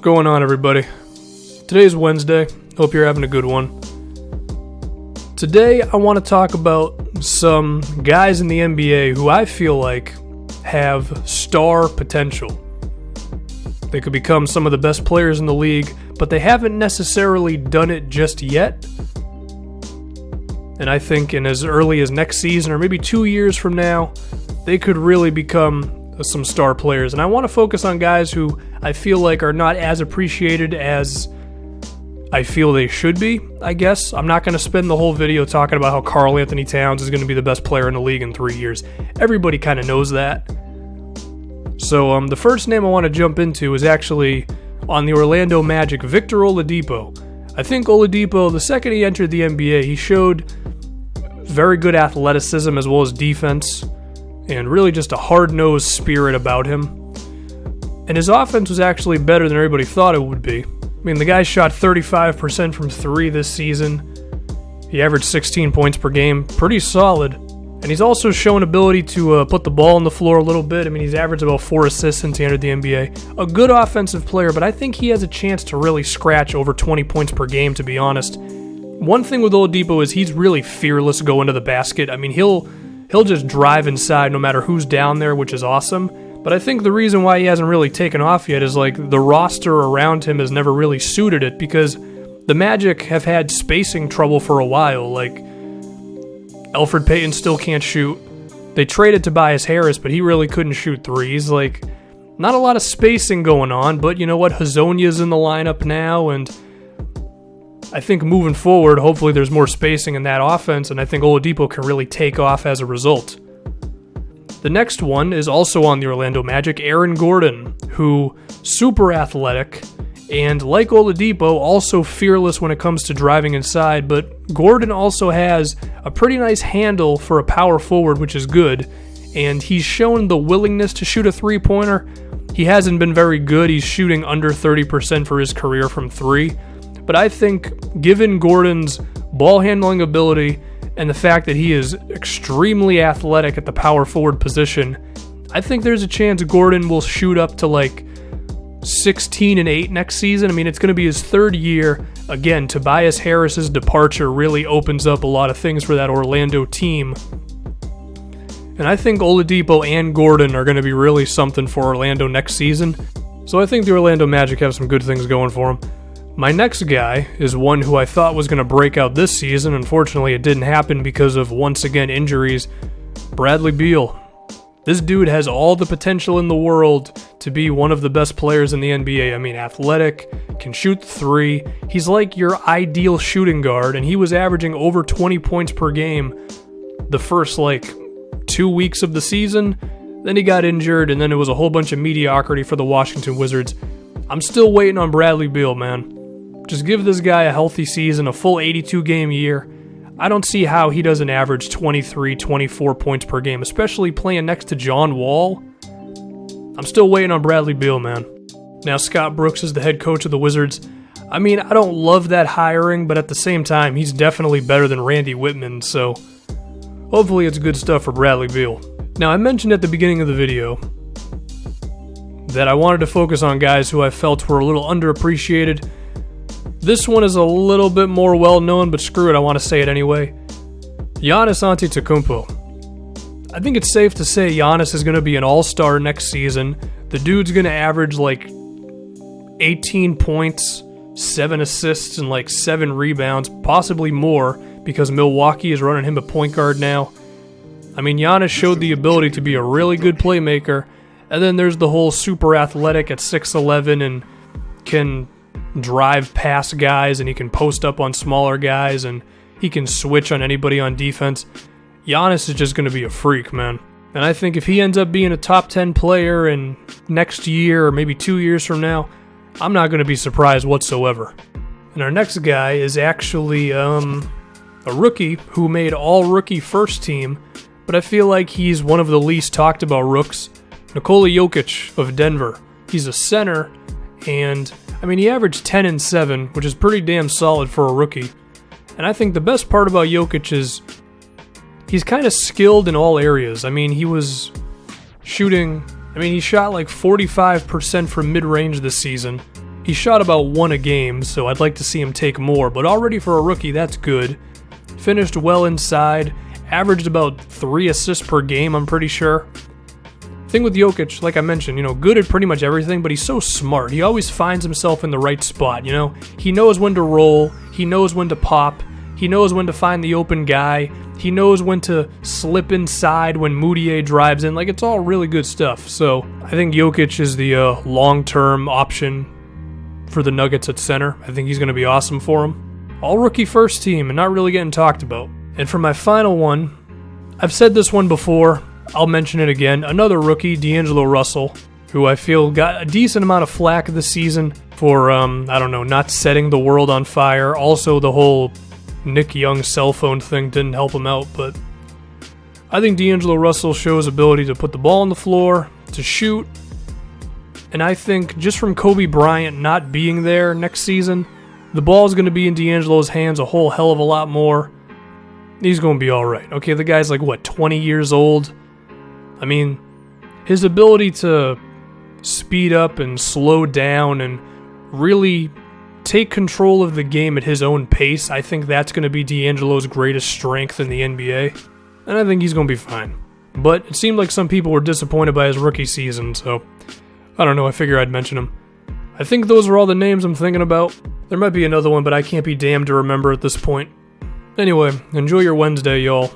going on, everybody? Today's Wednesday. Hope you're having a good one. Today, I want to talk about some guys in the NBA who I feel like have star potential. They could become some of the best players in the league, but they haven't necessarily done it just yet. And I think in as early as next season, or maybe 2 years from now, they could really become some star players. And I want to focus on guys who I feel like are not as appreciated as I feel they should be, I guess. I'm not going to spend the whole video talking about how Karl Anthony Towns is going to be the best player in the league in 3 years. Everybody kind of knows that. So the first name I want to jump into is actually on the Orlando Magic, Victor Oladipo. I think Oladipo, the second he entered the NBA, he showed very good athleticism as well as defense, and really just a hard-nosed spirit about him. And his offense was actually better than everybody thought it would be. I mean, the guy shot 35% from three this season. He averaged 16 points per game. Pretty solid. And he's also shown ability to put the ball on the floor a little bit. I mean, he's averaged about 4 assists since he entered the NBA. A good offensive player, but I think he has a chance to really scratch over 20 points per game, to be honest. One thing with Oladipo is he's really fearless going to the basket. I mean, he'll just drive inside no matter who's down there, which is awesome. But I think the reason why he hasn't really taken off yet is like the roster around him has never really suited it, because the Magic have had spacing trouble for a while. Like, Elfrid Payton still can't shoot. They traded Tobias Harris, but he really couldn't shoot threes. Like, not a lot of spacing going on, but you know what? Hazonia's in the lineup now, and I think moving forward, hopefully there's more spacing in that offense, and I think Oladipo can really take off as a result. The next one is also on the Orlando Magic, Aaron Gordon, who super athletic, and like Oladipo, also fearless when it comes to driving inside, but Gordon also has a pretty nice handle for a power forward, which is good, and he's shown the willingness to shoot a three-pointer. He hasn't been very good. He's shooting under 30% for his career from three, but I think given Gordon's ball handling ability and the fact that he is extremely athletic at the power forward position, I think there's a chance Gordon will shoot up to like 16-8 next season. I mean, it's going to be his third year. Again, Tobias Harris's departure really opens up a lot of things for that Orlando team. And I think Oladipo and Gordon are going to be really something for Orlando next season. So I think the Orlando Magic have some good things going for them. My next guy is one who I thought was going to break out this season. Unfortunately, it didn't happen because of, once again, injuries. Bradley Beal. This dude has all the potential in the world to be one of the best players in the NBA. I mean, athletic, can shoot three. He's like your ideal shooting guard, and he was averaging over 20 points per game the first, 2 weeks of the season. Then he got injured, and then it was a whole bunch of mediocrity for the Washington Wizards. I'm still waiting on Bradley Beal, man. Just give this guy a healthy season, a full 82-game year. I don't see how he doesn't average 23, 24 points per game, especially playing next to John Wall. I'm still waiting on Bradley Beal, man. Now, Scott Brooks is the head coach of the Wizards. I mean, I don't love that hiring, but at the same time, he's definitely better than Randy Whitman, so hopefully it's good stuff for Bradley Beal. Now, I mentioned at the beginning of the video that I wanted to focus on guys who I felt were a little underappreciated. This one is a little bit more well-known, but screw it, I want to say it anyway. Giannis Antetokounmpo. I think it's safe to say Giannis is going to be an all-star next season. The dude's going to average 18 points, 7 assists, and 7 rebounds, possibly more, because Milwaukee is running him a point guard now. I mean, Giannis showed the ability to be a really good playmaker, and then there's the whole super athletic at 6'11" and can drive past guys, and he can post up on smaller guys, and he can switch on anybody on defense. Giannis is just going to be a freak, man. And I think if he ends up being a top 10 player in next year or maybe 2 years from now, I'm not going to be surprised whatsoever. And our next guy is actually a rookie who made all-rookie first team, but I feel like he's one of the least talked about rooks. Nikola Jokic of Denver. He's a center, and I mean, he averaged 10 and 7, which is pretty damn solid for a rookie. And I think the best part about Jokic is he's kind of skilled in all areas. I mean, he was shooting, he shot 45% from mid-range this season. He shot about 1 a game, so I'd like to see him take more, but already for a rookie, that's good. Finished well inside, averaged about 3 assists per game, I'm pretty sure. Thing with Jokic, like I mentioned, good at pretty much everything, but he's so smart. He always finds himself in the right spot, He knows when to roll, he knows when to pop, he knows when to find the open guy, he knows when to slip inside when Moutier drives in. Like, it's all really good stuff. So I think Jokic is the long-term option for the Nuggets at center. I think he's going to be awesome for them. All rookie first team and not really getting talked about. And for my final one, I've said this one before, I'll mention it again. Another rookie, D'Angelo Russell, who I feel got a decent amount of flack this season for, not setting the world on fire. Also, the whole Nick Young cell phone thing didn't help him out, but I think D'Angelo Russell shows ability to put the ball on the floor, to shoot, and I think just from Kobe Bryant not being there next season, the ball's going to be in D'Angelo's hands a whole hell of a lot more. He's going to be alright. Okay, the guy's 20 years old? I mean, his ability to speed up and slow down and really take control of the game at his own pace, I think that's going to be D'Angelo's greatest strength in the NBA. And I think he's going to be fine. But it seemed like some people were disappointed by his rookie season, so I don't know, I figure I'd mention him. I think those are all the names I'm thinking about. There might be another one, but I can't be damned to remember at this point. Anyway, enjoy your Wednesday, y'all.